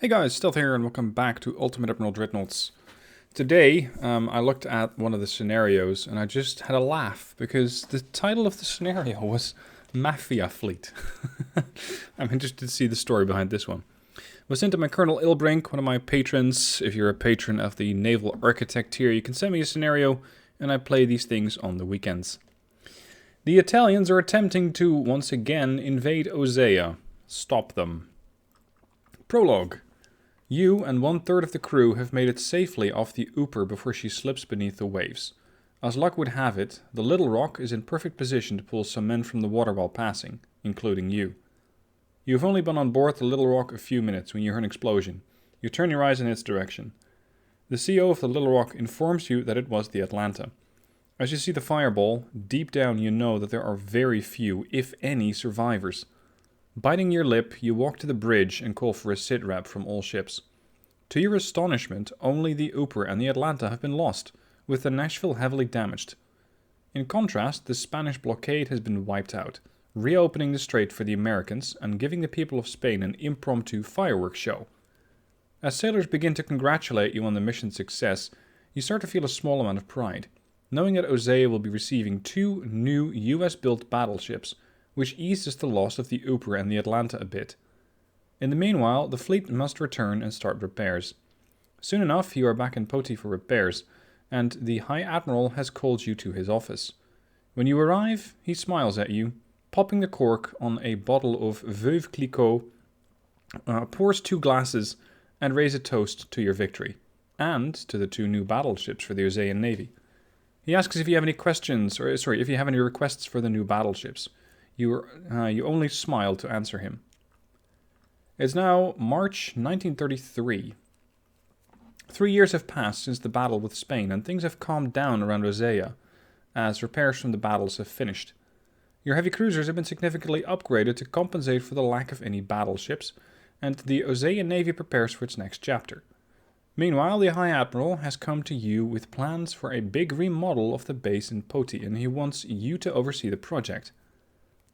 Hey guys, Stealth here and welcome back to Ultimate Admiral Dreadnoughts. Today, I looked at one of the scenarios and I just had a laugh because the title of the scenario was Mafia Fleet. I'm interested to see the story behind this one. It was sent to my Colonelilbrink, one of my patrons. If you're a patron of the Naval Architect tier, you can send me a scenario and I play these things on the weekends. The Italians are attempting to, once again, invade Osea. Stop them. Prologue. You and 1/3 of the crew have made it safely off the Ooper before she slips beneath the waves. As luck would have it, the Little Rock is in perfect position to pull some men from the water while passing, including you. You have only been on board the Little Rock a few minutes when you hear an explosion. You turn your eyes in its direction. The CO of the Little Rock informs you that it was the Atlanta. As you see the fireball, deep down you know that there are very few, if any, survivors. Biting your lip, you walk to the bridge and call for a sit-rep from all ships. To your astonishment, only the Ooper and the Atlanta have been lost, with the Nashville heavily damaged. In contrast, the Spanish blockade has been wiped out, reopening the strait for the Americans and giving the people of Spain an impromptu fireworks show. As sailors begin to congratulate you on the mission's success, you start to feel a small amount of pride, knowing that Osea will be receiving 2 new US-built battleships, which eases the loss of the Ooper and the Atlanta a bit. In the meanwhile, the fleet must return and start repairs. Soon enough, you are back in Poti for repairs, and the High Admiral has called you to his office. When you arrive, he smiles at you, popping the cork on a bottle of Veuve Clicquot, pours 2 glasses, and raises a toast to your victory, and to the 2 new battleships for the Osean Navy. He asks if you have any questions, if you have any requests for the new battleships. You only smile to answer him. It's now March 1933. 3 years have passed since the battle with Spain, and things have calmed down around Osea, as repairs from the battles have finished. Your heavy cruisers have been significantly upgraded to compensate for the lack of any battleships, and the Osean Navy prepares for its next chapter. Meanwhile, the High Admiral has come to you with plans for a big remodel of the base in Poti, and he wants you to oversee the project.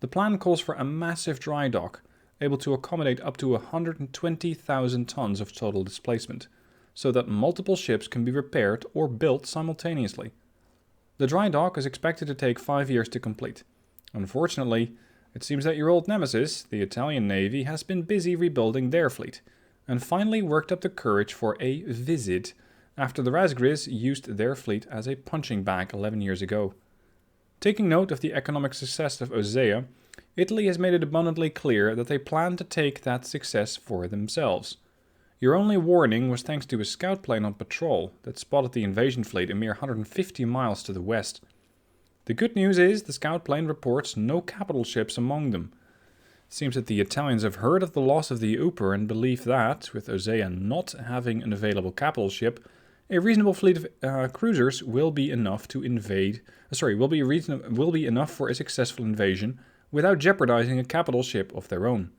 The plan calls for a massive dry dock, able to accommodate up to 120,000 tons of total displacement, so that multiple ships can be repaired or built simultaneously. The dry dock is expected to take 5 years to complete. Unfortunately, it seems that your old nemesis, the Italian Navy, has been busy rebuilding their fleet, and finally worked up the courage for a visit after the Razgriz used their fleet as a punching bag 11 years ago. Taking note of the economic success of Osea, Italy has made it abundantly clear that they plan to take that success for themselves. Your only warning was thanks to a scout plane on patrol that spotted the invasion fleet a mere 150 miles to the west. The good news is the scout plane reports no capital ships among them. It seems that the Italians have heard of the loss of the Ooper and believe that, with Osea not having an available capital ship, a reasonable fleet of cruisers will be enough to invade. Will be enough for a successful invasion without jeopardizing a capital ship of their own.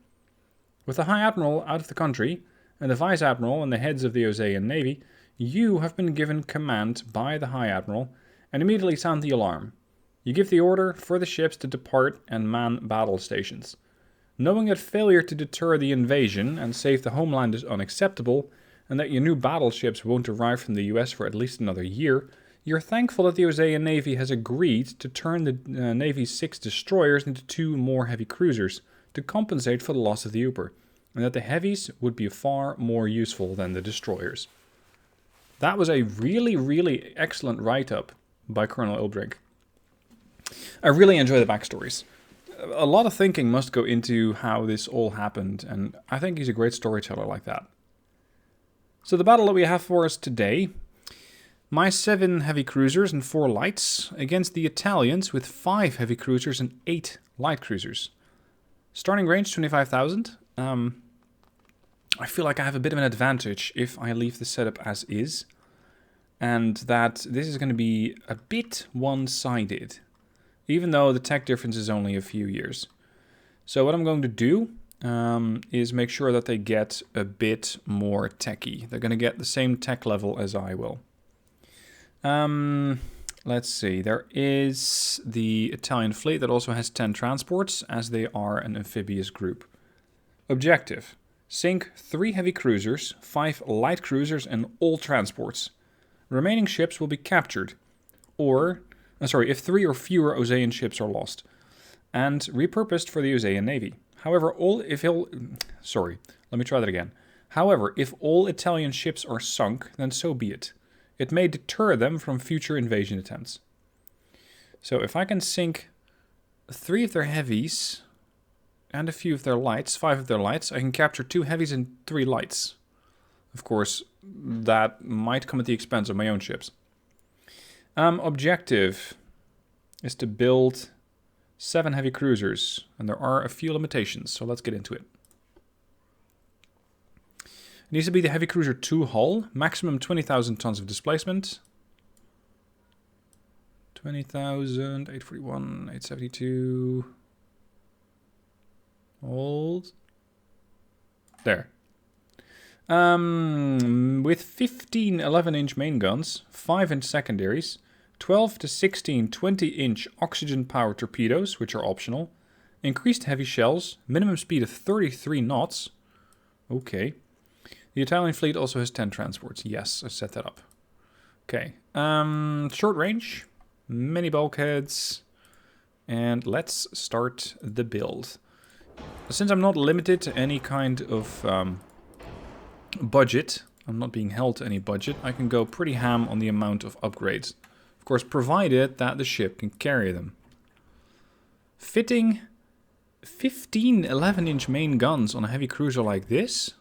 With the High Admiral out of the country, and the Vice Admiral and the heads of the Osean Navy, you have been given command by the High Admiral and immediately sound the alarm. You give the order for the ships to depart and man battle stations. Knowing that failure to deter the invasion and save the homeland is unacceptable, and that your new battleships won't arrive from the US for at least another year, you're thankful that the Osean Navy has agreed to turn the Navy's 6 destroyers into 2 more heavy cruisers to compensate for the loss of the Ooper, and that the heavies would be far more useful than the destroyers. That was a really, really excellent write-up by Colonel Elfwyn. I really enjoy the backstories. A lot of thinking must go into how this all happened, and I think he's a great storyteller like that. So the battle that we have for us today, my 7 heavy cruisers and 4 lights against the Italians with 5 heavy cruisers and 8 light cruisers. Starting range 25,000. I feel like I have a bit of an advantage if I leave the setup as is, and that this is going to be a bit one-sided, even though the tech difference is only a few years. So what I'm going to do is make sure that they get a bit more techy. They're going to get the same tech level as I will. Let's see. There is the Italian fleet that also has 10 transports, as they are an amphibious group. Objective: Sink 3 heavy cruisers, 5 light cruisers, and all transports. Remaining ships will be captured, or, if 3 or fewer Osean ships are lost, and repurposed for the Osean Navy. However, However, if all Italian ships are sunk, then so be it. It may deter them from future invasion attempts. So if I can sink 3 of their heavies and a few of their lights, 5 of their lights, I can capture 2 heavies and 3 lights. Of course, that might come at the expense of my own ships. Objective is to build 7 heavy cruisers, and there are a few limitations, so let's get into it. It needs to be the heavy cruiser 2 hull, maximum 20,000 tons of displacement. 20,000, 841, 872. Hold. There. With 15 11-inch main guns, 5-inch secondaries, 12 to 16 20-inch oxygen-powered torpedoes, which are optional, increased heavy shells, minimum speed of 33 knots. Okay. The Italian fleet also has 10 transports. Yes, I set that up. Okay. Short range, many bulkheads, and let's start the build. Since I'm not limited to any kind of budget, I'm not being held to any budget, I can go pretty ham on the amount of upgrades. Of course, provided that the ship can carry them. Fitting 15 11-inch main guns on a heavy cruiser like this,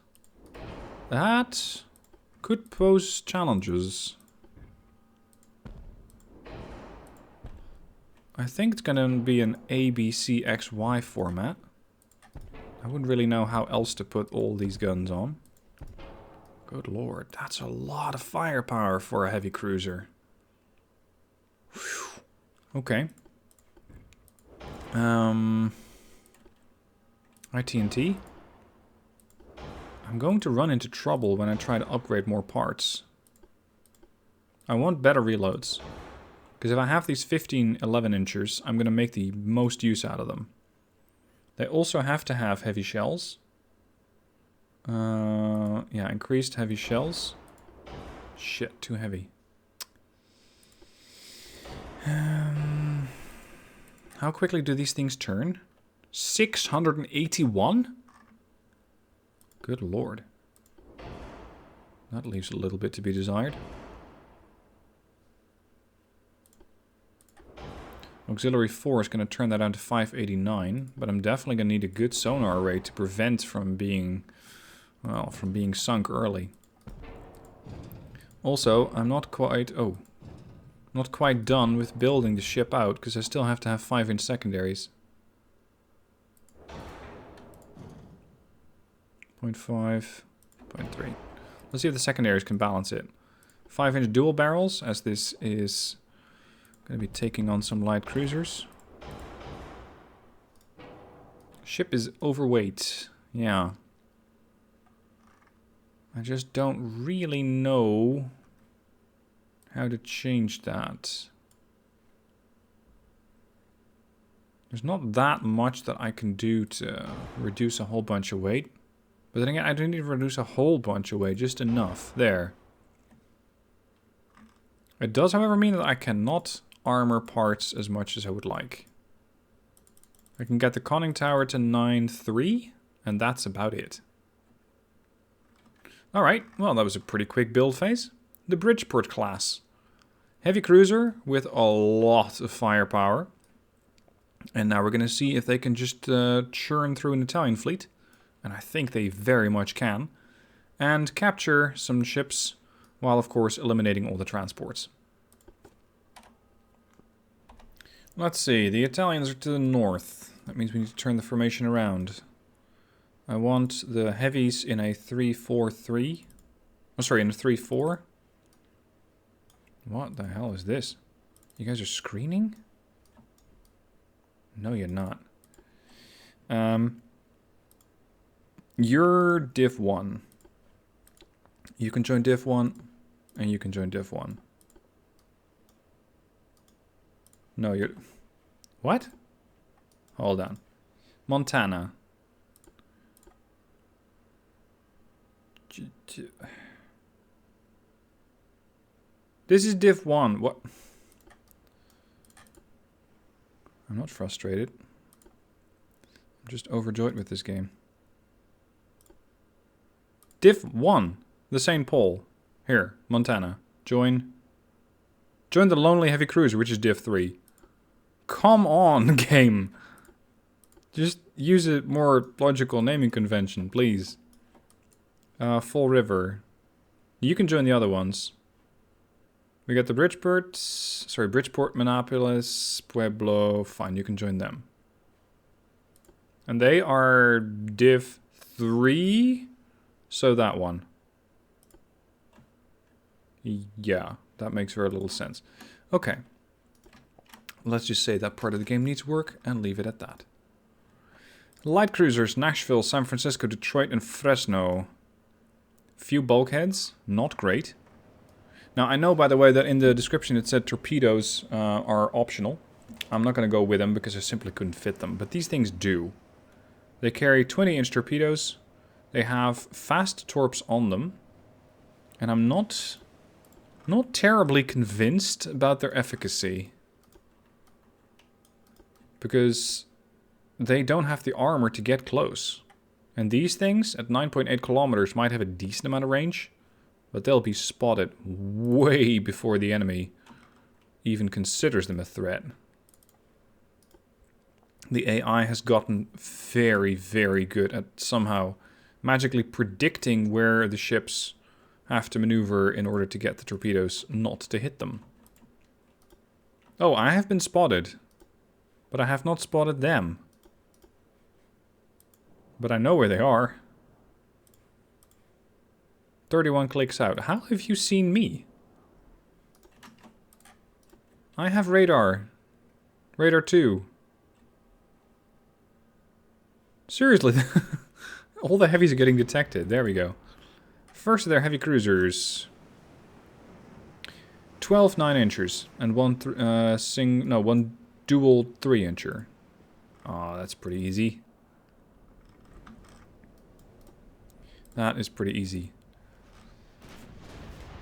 that could pose challenges. I think it's going to be an ABCXY format. I wouldn't really know how else to put all these guns on. Good lord, that's a lot of firepower for a heavy cruiser. Whew. Okay. IT&T. I'm going to run into trouble when I try to upgrade more parts. I want better reloads. Because if I have these 15 11-inchers, I'm going to make the most use out of them. They also have to have heavy shells. Yeah, increased heavy shells. Shit, too heavy. How quickly do these things turn? 681? Good lord. That leaves a little bit to be desired. Auxiliary 4 is going to turn that down to 589, but I'm definitely going to need a good sonar array to prevent from being, well, from being sunk early. Also, I'm not quite done with building the ship out, because I still have to have 5-inch secondaries. 0.5, 0.3. Let's see if the secondaries can balance it. 5-inch dual barrels, as this is going to be taking on some light cruisers. Ship is overweight. Yeah. I just don't really know how to change that. There's not that much that I can do to reduce a whole bunch of weight. But then again, I don't need to reduce a whole bunch of weight, just enough. There. It does, however, mean that I cannot armor parts as much as I would like. I can get the conning tower to 9.3, and that's about it. Alright, well, that was a pretty quick build phase. The Bridgeport class. Heavy cruiser with a lot of firepower. And now we're going to see if they can just churn through an Italian fleet. And I think they very much can. And capture some ships, while of course eliminating all the transports. Let's see, the Italians are to the north. That means we need to turn the formation around. I want the heavies in a 3-4-3. Oh, sorry, in a 3-4. What the hell is this? You guys are screening? No, you're not. You're Div 1. You can join Div 1, and you can join Div 1. No, you're... What? Hold on. Montana. This is div 1. What? I'm not frustrated. I'm just overjoyed with this game. Div 1. The St. Paul. Here, Montana. Join the Lonely Heavy Cruiser, which is div 3. Come on, game. Just use a more logical naming convention, please. Fall River. You can join the other ones. We got the Bridgeport, Minneapolis, Pueblo. Fine, you can join them. And they are div 3, so that one. Yeah, that makes very little sense. Okay. Let's just say that part of the game needs work and leave it at that. Light cruisers, Nashville, San Francisco, Detroit, and Fresno. Few bulkheads, not great. Now, I know, by the way, that in the description it said torpedoes are optional. I'm not going to go with them because I simply couldn't fit them. But these things do. They carry 20-inch torpedoes. They have fast torps on them. And I'm not terribly convinced about their efficacy. Because they don't have the armor to get close. And these things, at 9.8 kilometers, might have a decent amount of range. But they'll be spotted way before the enemy even considers them a threat. The AI has gotten very, very good at somehow magically predicting where the ships have to maneuver in order to get the torpedoes not to hit them. Oh, I have been spotted. But I have not spotted them. But I know where they are. 31 clicks out. How have you seen me? I have radar. Radar 2. Seriously. All the heavies are getting detected. There we go. First of their heavy cruisers. 12 9-inchers. And one dual 3-incher. Oh, that's pretty easy. That is pretty easy.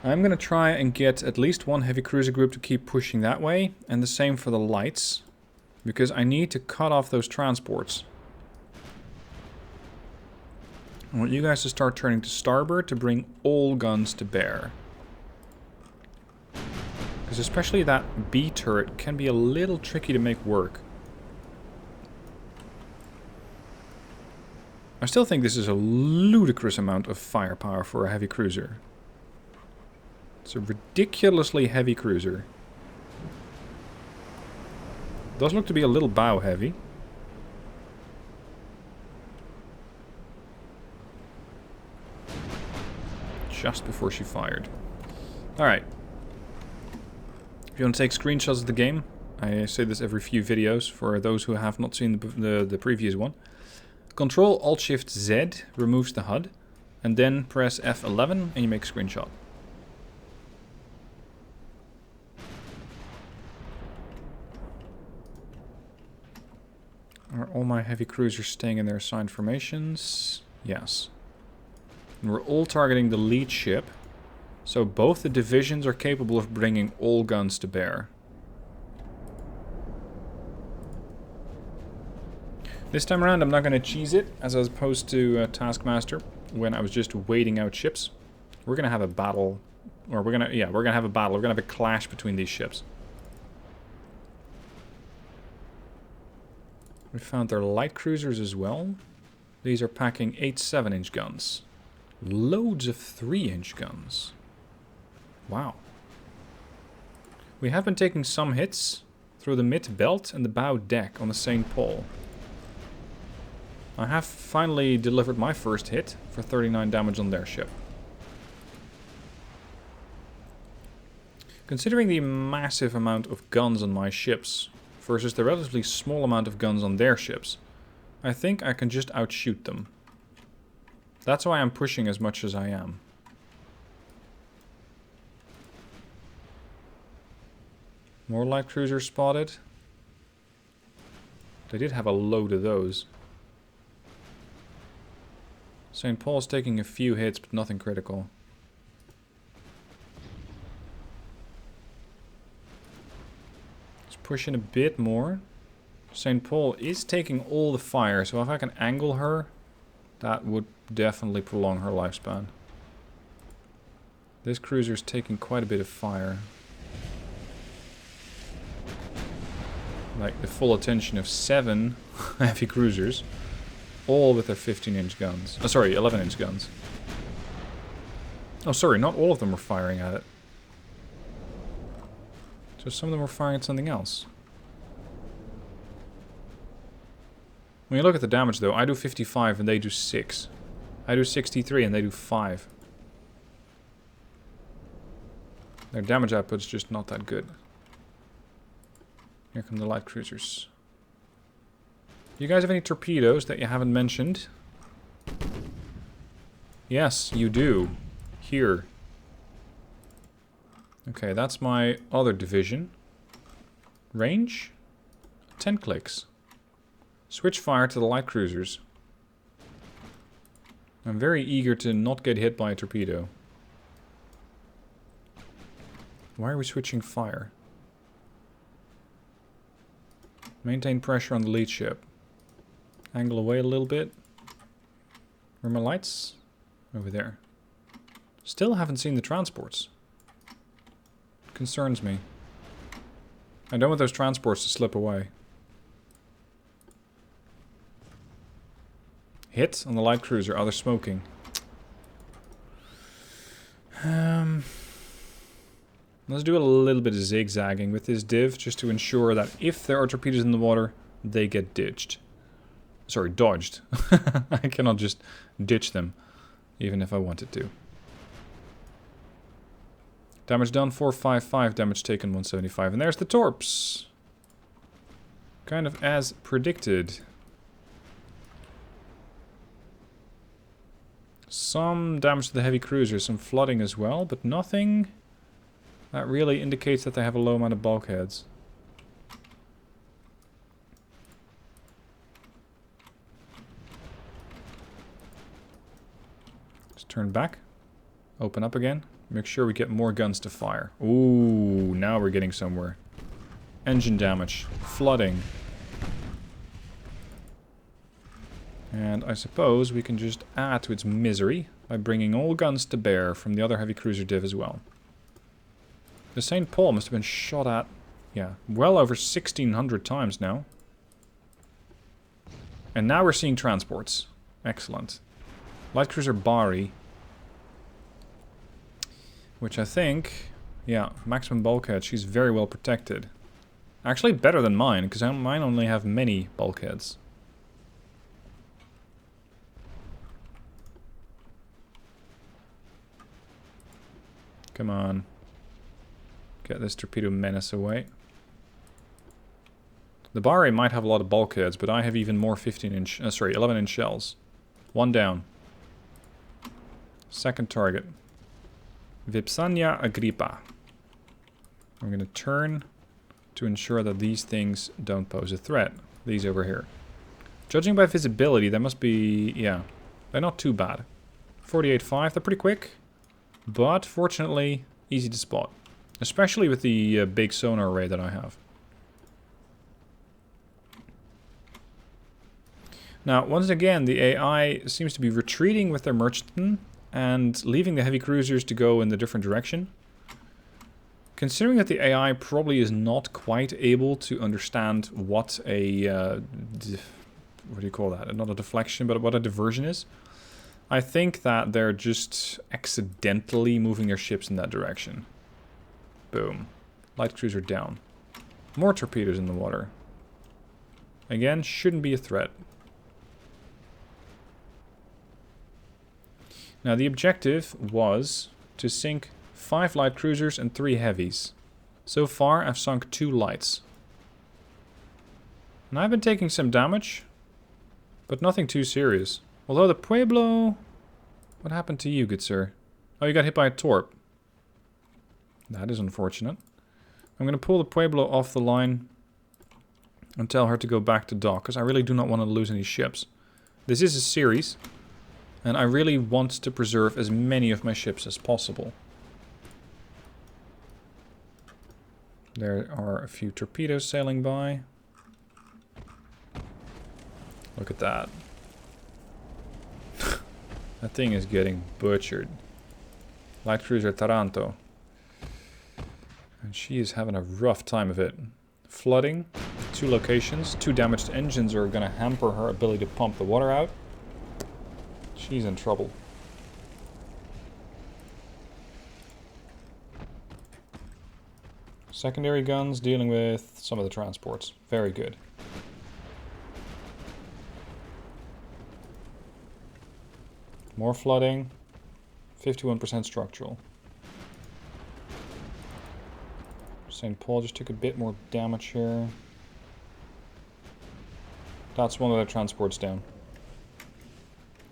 I'm going to try and get at least one heavy cruiser group to keep pushing that way. And the same for the lights. Because I need to cut off those transports. I want you guys to start turning to starboard to bring all guns to bear. Because especially that B turret can be a little tricky to make work. I still think this is a ludicrous amount of firepower for a heavy cruiser. It's a ridiculously heavy cruiser. Does look to be a little bow heavy. Just before she fired. Alright. If you want to take screenshots of the game, I say this every few videos for those who have not seen the previous one. Control Alt Shift Z removes the HUD, and then press F11 and you make a screenshot. Are all my heavy cruisers staying in their assigned formations? Yes. And we're all targeting the lead ship, so both the divisions are capable of bringing all guns to bear. This time around I'm not going to cheese it, as opposed to Taskmaster, when I was just waiting out ships. We're going to have a battle, or we're going to have a battle, we're going to have a clash between these ships. We found their light cruisers as well. These are packing 8 7-inch guns. Loads of 3-inch guns. Wow. We have been taking some hits through the mid belt and the bow deck on the St. Paul. I have finally delivered my first hit for 39 damage on their ship. Considering the massive amount of guns on my ships versus the relatively small amount of guns on their ships, I think I can just outshoot them. That's why I'm pushing as much as I am. More light cruisers spotted. They did have a load of those. St. Paul's taking a few hits, but nothing critical. Let's push in a bit more. St. Paul is taking all the fire, so if I can angle her, that would definitely prolong her lifespan. This cruiser's taking quite a bit of fire. Like the full attention of 7 heavy cruisers, all with their 15-inch guns. Oh, sorry, 11-inch guns. Oh, sorry, not all of them were firing at it. So some of them were firing at something else. When you look at the damage, though, I do 55 and they do 6. I do 63 and they do 5. Their damage output's just not that good. Here come the light cruisers. You guys have any torpedoes that you haven't mentioned? Yes, you do. Here. Okay, that's my other division. Range? 10 clicks. Switch fire to the light cruisers. I'm very eager to not get hit by a torpedo. Why are we switching fire? Maintain pressure on the lead ship. Angle away a little bit. Where are my lights? Over there. Still haven't seen the transports. Concerns me. I don't want those transports to slip away. Hit on the light cruiser. Oh, they're smoking. Let's do a little bit of zigzagging with this div, just to ensure that if there are torpedoes in the water, they get ditched. Sorry, dodged. I cannot just ditch them, even if I wanted to. Damage done, 455. Damage taken, 175. And there's the torps. Kind of as predicted. Some damage to the heavy cruiser, some flooding as well, but nothing that really indicates that they have a low amount of bulkheads. Just turn back. Open up again. Make sure we get more guns to fire. Ooh, now we're getting somewhere. Engine damage. Flooding. And I suppose we can just add to its misery by bringing all guns to bear from the other heavy cruiser div as well. The St. Paul must have been shot at, yeah, well over 1,600 times now. And now we're seeing transports. Excellent. Light cruiser Bari. Which I think, yeah, maximum bulkhead, she's very well protected. Actually better than mine, because mine only have many bulkheads. Come on. Get this torpedo menace away. The Bari might have a lot of bulkheads, but I have even more 11-inch shells. One down. Second target. Vipsania Agrippa. I'm going to turn to ensure that these things don't pose a threat. These over here. Judging by visibility, they must be, yeah, they're not too bad. 48.5, they're pretty quick, but fortunately easy to spot. Especially with the big sonar array that I have. Now, once again, the AI seems to be retreating with their merchantmen and leaving the heavy cruisers to go in the different direction. Considering that the AI probably is not quite able to understand what a... what do you call that? Not a deflection, but what a diversion is. I think that they're just accidentally moving their ships in that direction. Boom. Light cruiser down. More torpedoes in the water. Again, shouldn't be a threat. Now the objective was to sink 5 light cruisers and 3 heavies. So far I've sunk 2 lights. And I've been taking some damage, but nothing too serious. Although the Pueblo... What happened to you, good sir? Oh, you got hit by a torp. That is unfortunate. I'm going to pull the Pueblo off the line and tell her to go back to dock, because I really do not want to lose any ships. This is a series. And I really want to preserve as many of my ships as possible. There are a few torpedoes sailing by. Look at that. That thing is getting butchered. Light cruiser Taranto. And she is having a rough time of it. Flooding. 2 locations. 2 damaged engines are going to hamper her ability to pump the water out. She's in trouble. Secondary guns dealing with some of the transports. Very good. More flooding. 51% structural. St. Paul just took a bit more damage here. That's one of the transports down.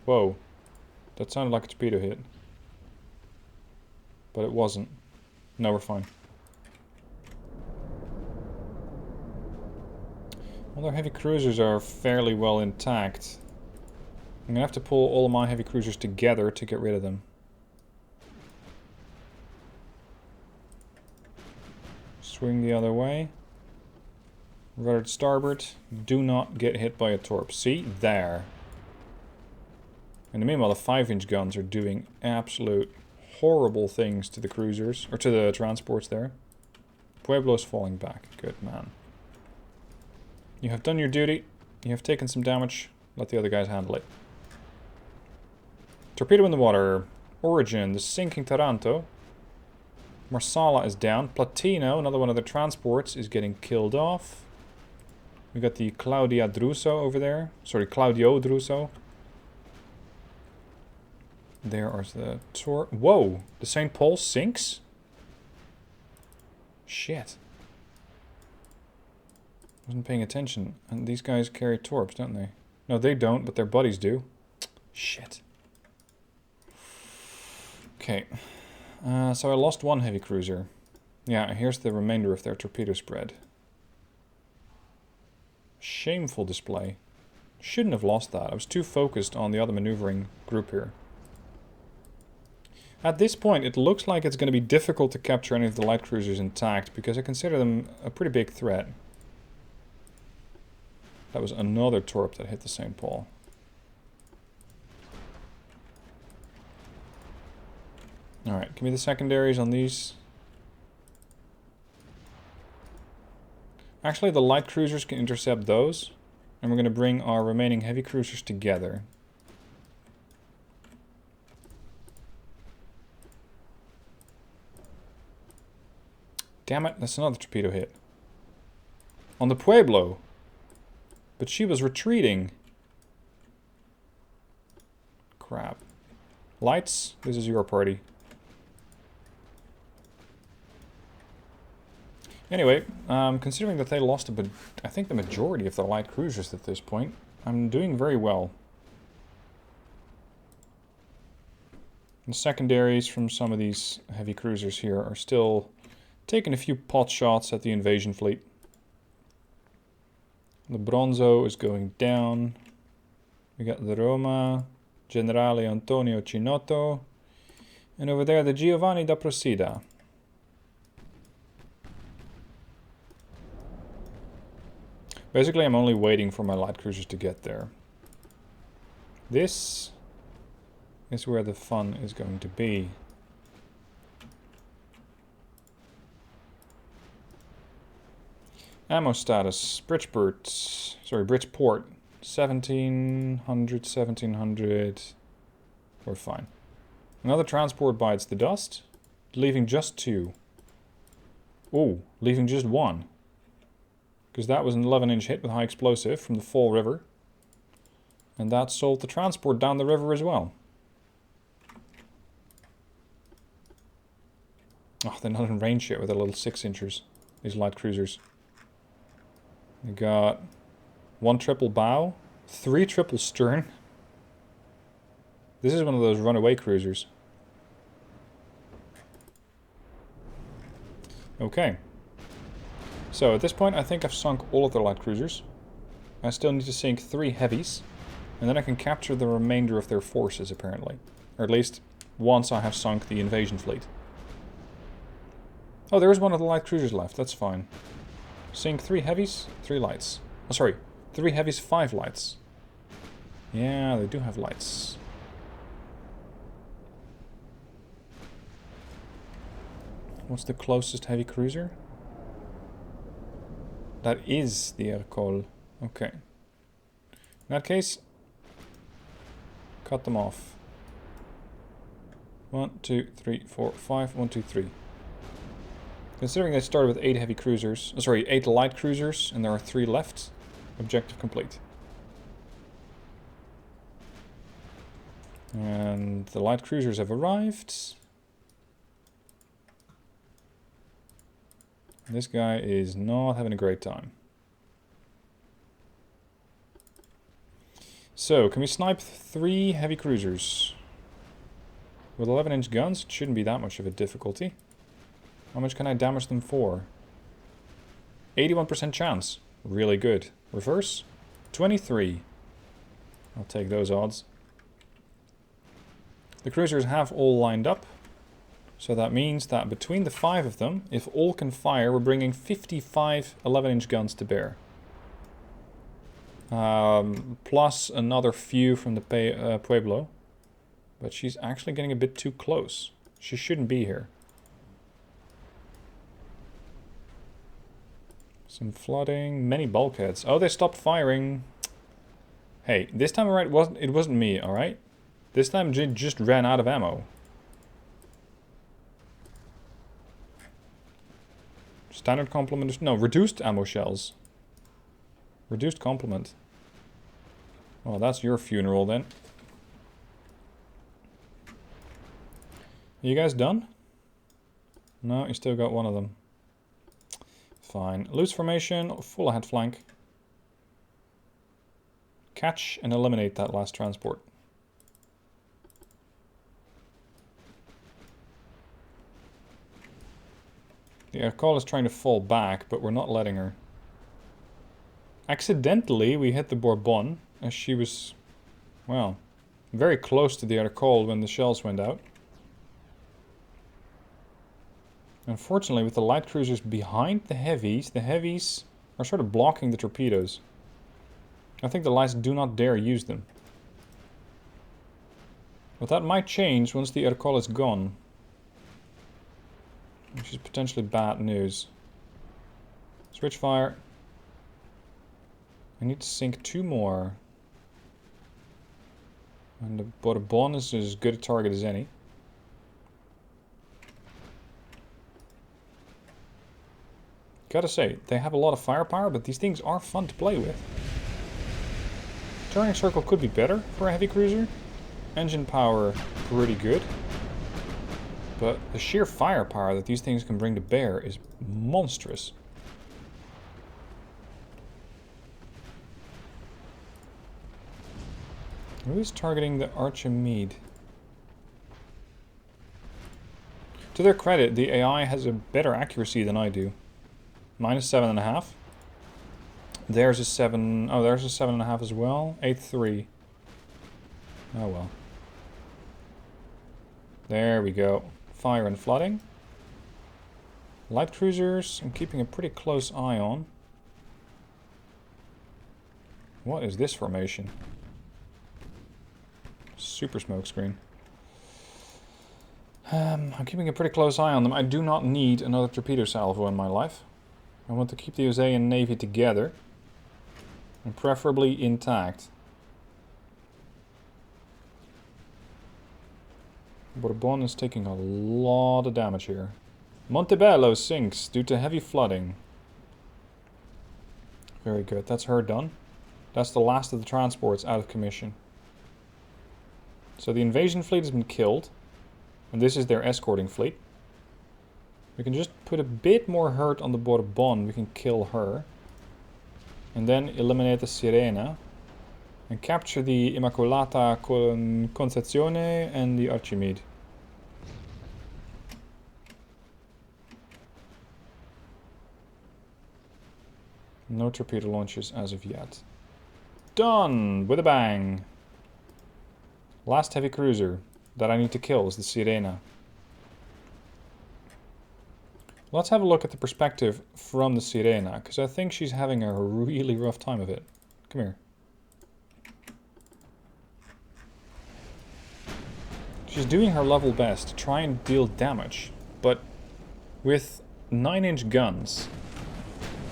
Whoa. That sounded like a torpedo hit. But it wasn't. No, we're fine. Well, their heavy cruisers are fairly well intact. I'm gonna have to pull all of my heavy cruisers together to get rid of them. Swing the other way. Rudder to starboard. Do not get hit by a torp. See? There. In the meanwhile, the 5-inch guns are doing absolute horrible things to the cruisers, or to the transports there. Pueblo's falling back. Good man. You have done your duty. You have taken some damage. Let the other guys handle it. Torpedo in the water. Origin, the sinking Taranto. Marsala is down. Platino, another one of the transports, is getting killed off. We got the Claudia Druso over there. Sorry, Claudio Druso. There are the Whoa! The St. Paul sinks? Shit. Wasn't paying attention. And these guys carry torps, don't they? No, they don't, but their buddies do. Shit. Okay. So I lost 1 heavy cruiser. Yeah, here's the remainder of their torpedo spread. Shameful display. Shouldn't have lost that. I was too focused on the other maneuvering group here. At this point, it looks like it's going to be difficult to capture any of the light cruisers intact, because I consider them a pretty big threat. That was another torp that hit the St. Paul. Alright, give me the secondaries on these. Actually, the light cruisers can intercept those. And we're going to bring our remaining heavy cruisers together. Damn it, that's another torpedo hit. On the Pueblo. But she was retreating. Crap. Lights, this is your party. Anyway, considering that they lost I think the majority of their light cruisers at this point, I'm doing very well. The secondaries from some of these heavy cruisers here are still taking a few pot shots at the invasion fleet. The Bronzo is going down. We got the Roma, Generale Antonio Cinotto, and over there the Giovanni da Procida. Basically, I'm only waiting for my light cruisers to get there. This is where the fun is going to be. Ammo status, Bridgeport, 1700, 1700. We're fine. Another transport bites the dust, leaving just 2. Oh, leaving just 1. Because that was an 11-inch hit with high explosive from the Fall River. And that sold the transport down the river as well. Oh, they're not in range yet with their little 6-inchers. These light cruisers. We got 1 triple bow, 3 triple stern. This is one of those runaway cruisers. Okay. So at this point I think I've sunk all of their light cruisers. I still need to sink 3 heavies. And then I can capture the remainder of their forces, apparently. Or at least once I have sunk the invasion fleet. Oh, there's one of the light cruisers left. That's fine. Sink 3 heavies, 3 lights. Oh, sorry. 3 heavies, 5 lights. Yeah, they do have lights. What's the closest heavy cruiser? That is the Col. Okay. In that case, cut them off. 1, 2, 3, 4, 5. 1, 2, 3. Considering they started with 8 heavy cruisers, sorry, 8 light cruisers, and there are 3 left, objective complete. And the light cruisers have arrived. This guy is not having a great time. So, can we snipe 3 heavy cruisers? With 11-inch guns, it shouldn't be that much of a difficulty. How much can I damage them for? 81% chance. Really good. Reverse? 23. I'll take those odds. The cruisers have all lined up. So that means that between the 5 of them, if all can fire, we're bringing 55 11-inch guns to bear. Plus another few from the Pueblo. But she's actually getting a bit too close. She shouldn't be here. Some flooding, many bulkheads. Oh, they stopped firing. Hey, this time around it wasn't me, alright? This time it just ran out of ammo. Standard complement, no, reduced ammo shells. Reduced complement. Well, that's your funeral then. You guys done? No, you still got one of them. Fine. Loose formation, full ahead flank. Catch and eliminate that last transport. The Col is trying to fall back, but we're not letting her. Accidentally, we hit the Bourbon, as she was, well, very close to the other Col when the shells went out. Unfortunately, with the light cruisers behind the heavies are sort of blocking the torpedoes. I think the lights do not dare use them. But that might change once the Col is gone. Which is potentially bad news. Switch fire. I need to sink 2 more. And the Bourbon is as good a target as any. Gotta say, they have a lot of firepower, but these things are fun to play with. Turning circle could be better for a heavy cruiser. Engine power, pretty good. But the sheer firepower that these things can bring to bear is monstrous. Who is targeting the Archimede? To their credit, the AI has a better accuracy than I do. Minus 7.5. There's a 7. Oh, there's a 7.5 as well. 8.3. Oh well. There we go. Fire and flooding. Light cruisers, I'm keeping a pretty close eye on. What is this formation? Super smoke screen. I'm keeping a pretty close eye on them. I do not need another torpedo salvo in my life. I want to keep the Osean Navy together. And preferably intact. Bourbon is taking a lot of damage here. Montebello sinks due to heavy flooding. Very good, that's her done. That's the last of the transports out of commission. So the invasion fleet has been killed. And this is their escorting fleet. We can just put a bit more hurt on the Bourbon. We can kill her. And then eliminate the Sirena. And capture the Immacolata Concezione and the Archimede. No torpedo launches as of yet. Done! With a bang! Last heavy cruiser that I need to kill is the Sirena. Let's have a look at the perspective from the Sirena, because I think she's having a really rough time of it. Come here. She's doing her level best to try and deal damage, but with 9-inch guns,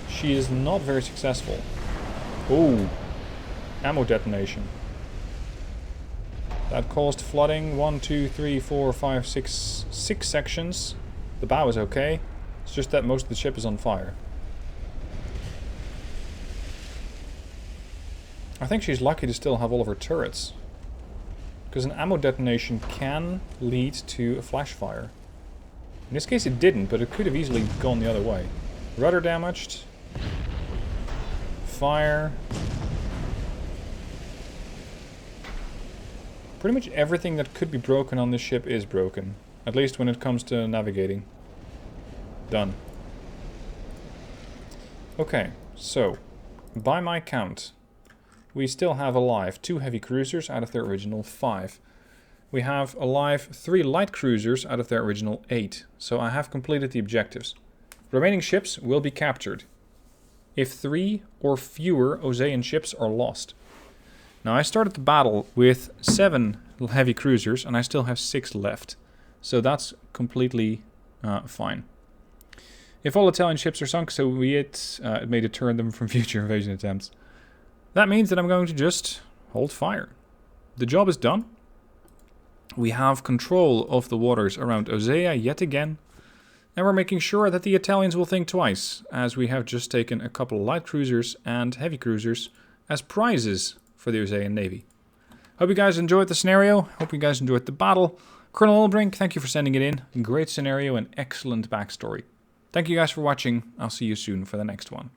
she is not very successful. Oh, ammo detonation. That caused flooding. 1, 2, 3, 4, 5, 6 sections. The bow is okay. It's just that most of the ship is on fire. I think she's lucky to still have all of her turrets, because an ammo detonation can lead to a flash fire. In this case it didn't, but it could have easily gone the other way. Rudder damaged. Fire. Pretty much everything that could be broken on this ship is broken. At least when it comes to navigating. Done. Okay, so, by my count, we still have alive 2 heavy cruisers out of their original 5. We have alive 3 light cruisers out of their original 8. So I have completed the objectives. Remaining ships will be captured if 3 or fewer Osean ships are lost. Now I started the battle with 7 heavy cruisers and I still have 6 left. So that's completely fine. If all Italian ships are sunk, so be it. It may deter them from future invasion attempts. That means that I'm going to just hold fire. The job is done. We have control of the waters around Osea yet again. And we're making sure that the Italians will think twice, as we have just taken a couple of light cruisers and heavy cruisers as prizes for the Osean Navy. Hope you guys enjoyed the scenario. Hope you guys enjoyed the battle. Colonel Elfwyn, thank you for sending it in. Great scenario and excellent backstory. Thank you guys for watching. I'll see you soon for the next one.